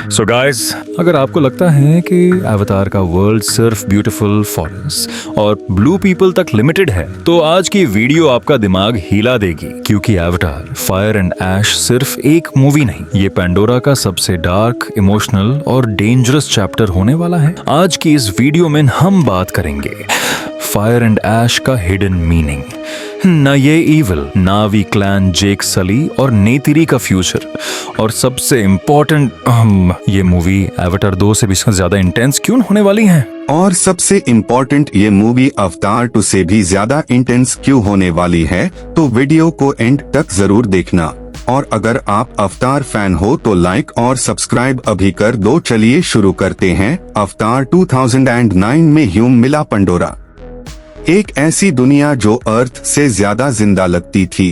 So guys, अगर आपको लगता है कि अवतार का वर्ल्ड सिर्फ ब्यूटीफुल फॉरेस्ट और ब्लू पीपल तक लिमिटेड है, तो आज की वीडियो आपका दिमाग हिला देगी, क्योंकि अवतार फायर एंड ऐश सिर्फ एक मूवी नहीं, ये पेंडोरा का सबसे डार्क, इमोशनल और डेंजरस चैप्टर होने वाला है। आज की इस वीडियो में हम बात करेंगे फायर एंड ऐश का हिडन मीनिंग, ना ये इविल नावी क्लैन, जेक सली और नेतिरी का फ्यूचर, और सबसे इम्पोर्टेंट ये मूवी एवाटार 2 से भी ज्यादा इंटेंस क्यों होने वाली है। और सबसे इम्पोर्टेंट, ये मूवी अवतार 2 से भी ज्यादा इंटेंस क्यों होने वाली है, तो वीडियो को एंड तक जरूर देखना। और अगर आप अवतार फैन हो तो लाइक और सब्सक्राइब अभी कर दो। चलिए शुरू करते हैं। अवतार 2009 में ह्यूम मिला पंडोरा, एक ऐसी दुनिया जो अर्थ से ज्यादा जिंदा लगती थी।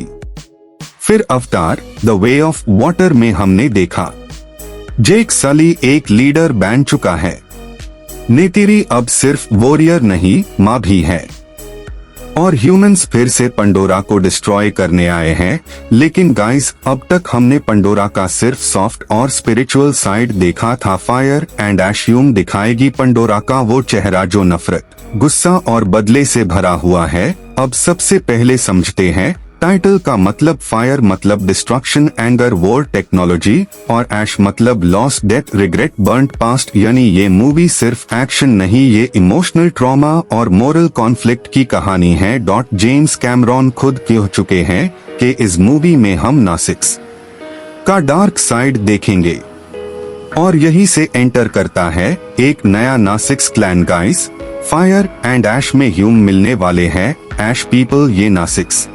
फिर अवतार द वे ऑफ वाटर में हमने देखा जेक सली एक लीडर बन चुका है। नेतिरी अब सिर्फ वॉरियर नहीं, माँ भी है। और ह्यूमंस फिर से पंडोरा को डिस्ट्रॉय करने आए हैं। लेकिन गाइस, अब तक हमने पंडोरा का सिर्फ सॉफ्ट और स्पिरिचुअल साइड देखा था। फायर एंड ऐश ह्यूम दिखाएगी पंडोरा का वो चेहरा जो नफरत, गुस्सा और बदले से भरा हुआ है। अब सबसे पहले समझते हैं टाइटल का मतलब। फायर मतलब डिस्ट्रक्शन, एंगर, वॉर, टेक्नोलॉजी, और ऐश मतलब loss, death, regret, burned past. यानी ये मूवी सिर्फ एक्शन नहीं, ये इमोशनल ट्रॉमा और मोरल कॉन्फ्लिक्ट की कहानी है। जेम्स कैमरॉन खुद कह चुके हैं कि इस मूवी में हम नासिक्स का डार्क साइड देखेंगे, और यही से एंटर करता है एक नया नासिक्स क्लैन। गाइस, फायर एंड ऐश में ह्यूम मिलने वाले हैं। ऐश पीपल ये नासिक्स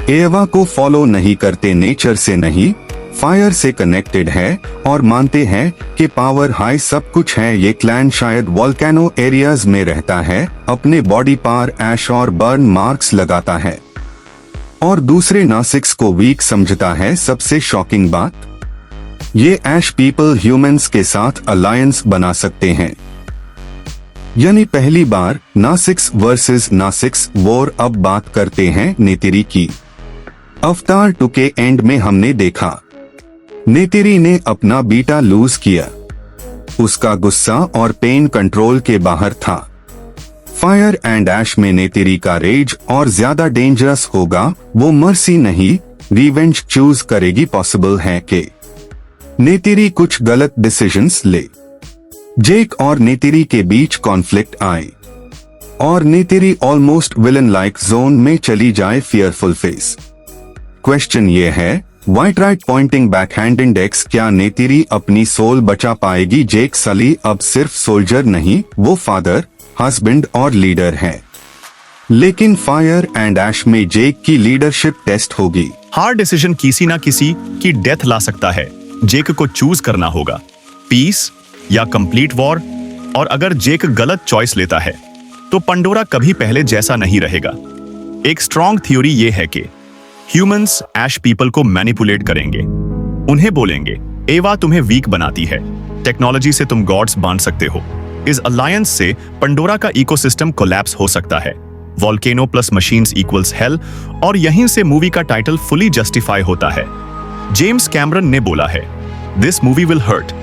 एवा को फॉलो नहीं करते, नेचर से नहीं, फायर से कनेक्टेड है और मानते हैं कि पावर हाई सब कुछ है। ये क्लैन शायद वोल्केनो एरियाज में रहता है, अपने बॉडी पर ऐश और बर्न मार्क्स लगाता है और दूसरे नासिक्स को वीक समझता है। सबसे शॉकिंग बात, ये ऐश पीपल ह्यूमंस के साथ अलायंस बना सकते हैं, यानी पहली बार नासिक्स वर्सेस नासिक्स वॉर। अब बात करते हैं नेतिरी की। अवतार 2 के एंड में हमने देखा नेतिरी ने अपना बीटा लूज किया, उसका गुस्सा और पेन कंट्रोल के बाहर था। फायर एंड ऐश में नेतिरी का रेज और ज्यादा डेंजरस होगा। वो मर्सी नहीं, रिवेंज चूज करेगी। पॉसिबल है कि नेतिरी कुछ गलत डिसीजंस ले, जेक और नेतिरी के बीच कॉन्फ्लिक्ट आए और Neytiri almost villain like zone में चली जाए। Fearful face. क्वेश्चन ये है, white right pointing backhand index, क्या नेतिरी अपनी सोल बचा पाएगी? जेक सली अब सिर्फ सोल्जर नहीं, वो फादर, हस्बैंड और लीडर है। लेकिन फायर एंड ऐश में जेक की लीडरशिप टेस्ट होगी। हार्ड डिसीजन किसी ना किसी की डेथ ला सकता है। जेक को चूज करना होगा, पीस या कंप्लीट वॉर। और अगर जेक गलत चॉइस लेता है तो पंडोरा कभी पहले जैसा नहीं रहेगा। एक स्ट्रॉन्ग थ्योरी ये है कि ह्यूमंस ऐश पीपल को मैनिपुलेट करेंगे। उन्हें बोलेंगे एवा तुम्हें वीक बनाती है, टेक्नोलॉजी से तुम गॉड्स बांध सकते हो। इस अलायंस से पंडोरा का इकोसिस्टम कोलैप्स हो सकता है। Volcano plus machines equals hello, और यहीं से मूवी का टाइटल फुली जस्टिफाई होता है। जेम्स कैमरन ने बोला है, this movie will hurt.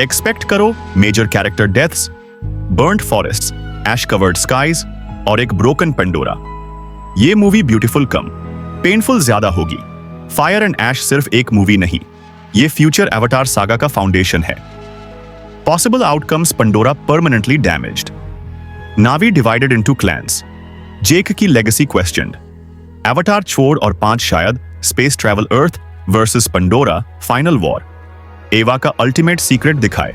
Expect करो major character deaths, burned forests, ash covered skies और एक ब्रोकन पेंडोरा। ये मूवी ब्यूटीफुल कम पेनफुल ज्यादा होगी। फायर एंड ऐश सिर्फ एक मूवी नहीं, ये फ्यूचर एवाटार सागा का फाउंडेशन है। Possible outcomes, Pandora permanently damaged, Na'vi divided into clans, Jake की लेगेसी क्वेश्चनड, एवाटार छोड़ और 5 शायद, space travel, earth versus Pandora, final war, Eywa का अल्टीमेट सीक्रेट दिखाए।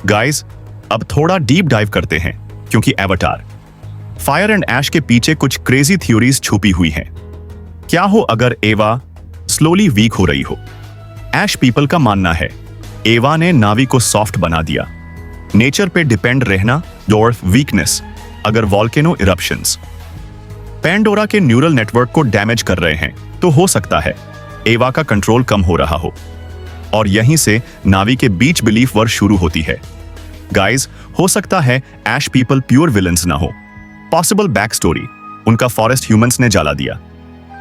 गाइस, अब थोड़ा डीप डाइव करते हैं, क्योंकि एवाटार फायर एंड ऐश के पीछे कुछ क्रेजी थ्योरीज छुपी हुई हैं। क्या हो अगर एवा स्लोली वीक हो रही हो? ऐश पीपल का मानना है एवा ने नावी को सॉफ्ट बना दिया। नेचर पे डिपेंड रहना, डॉर्फ वीकनेस, अगर वॉल्केनो इरप्शंस पेंडोरा के न्यूरल नेटवर्क को डैमेज कर रहे हैं, तो हो सकता है एवा का कंट्रोल कम हो रहा हो, और यहीं से नावी के बीच बिलीफ वॉर शुरू होती है। गाइस, हो सकता है ऐश पीपल प्योर विलन्स ना हो। पॉसिबल बैक स्टोरी, उनका फॉरेस्ट ह्यूमंस ने जला दिया,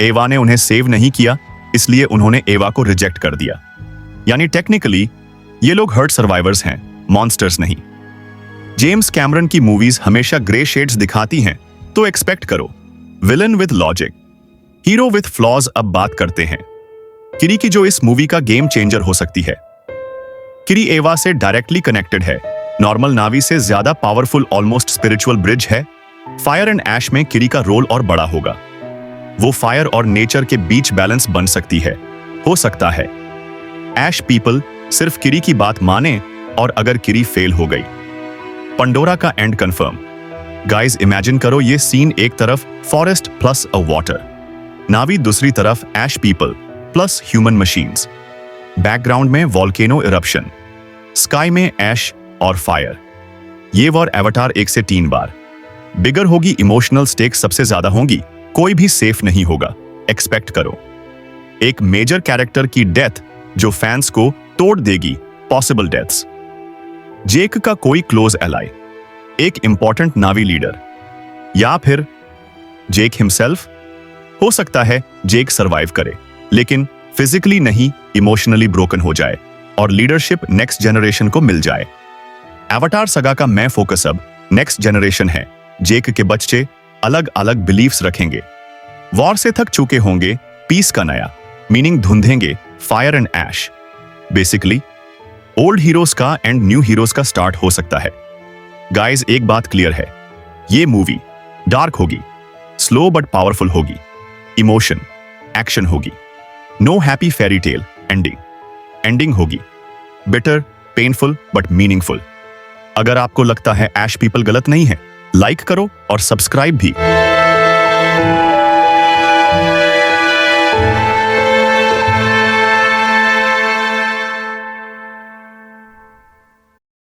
एवा ने उन्हें सेव नहीं किया, इसलिए उन्होंने एवा को रिजेक्ट कर दिया। यानी टेक्निकली ये लोग हर्ट सर्वाइवर्स हैं, मॉन्स्टर्स नहीं। जेम्स कैमरन की मूवीज हमेशा ग्रे शेड्स दिखाती हैं, तो एक्सपेक्ट करो villain with logic, hero with flaws. अब बात करते हैं किरी की, जो इस मूवी का गेम चेंजर हो सकती है। किरी एवा से डायरेक्टली कनेक्टेड है, नॉर्मल नावी से ज्यादा पावरफुल, ऑलमोस्ट स्पिरिचुअल ब्रिज है। फायर एंड ऐश में किरी का रोल और बड़ा होगा। वो फायर और नेचर के बीच बैलेंस बन सकती है, हो सकता है ऐश पीपल सिर्फ किरी की बात माने, और अगर किरी फेल हो गई, पंडोरा का एंड कंफर्म। गाइस इमेजिन करो ये सीन, एक तरफ forest plus a water Na'vi, दूसरी तरफ ash people plus human machines, background में वॉल्केनो इरप्शन, स्काई में ऐश और फायर। ये वॉर एवाटार 1 से 3 बार बिगर होगी, इमोशनल स्टेक्स सबसे ज्यादा होंगी, कोई भी सेफ नहीं होगा। एक्सपेक्ट करो एक मेजर कैरेक्टर की डेथ जो फैंस को तोड़ देगी, पॉसिबल डेथ्स। जेक का कोई क्लोज एलाई, एक इंपॉर्टेंट नावी लीडर, या फिर जेक हिमसेल्फ। हो सकता है जेक सरवाइव करे, लेकिन फिजिकली नहीं, इमोशनली ब्रोकन हो जाए और लीडरशिप नेक्स्ट जनरेशन को मिल जाए। एवाटार सगा का मैं फोकस अब नेक्स्ट जनरेशन है। जेक के बच्चे अलग अलग बिलीफ्स रखेंगे, वॉर से थक चुके होंगे, पीस का नया मीनिंग ढूंढेंगे, fire and ash. Basically old heroes का एंड न्यू हीरोज का स्टार्ट हो सकता है। गाइस एक बात क्लियर है, ये मूवी डार्क होगी, स्लो बट पावरफुल होगी, इमोशन एक्शन होगी, no happy fairy tale ending होगी, बिटर पेनफुल बट मीनिंगफुल। अगर आपको लगता है ऐश पीपल गलत नहीं है, लाइक करो और सब्सक्राइब भी।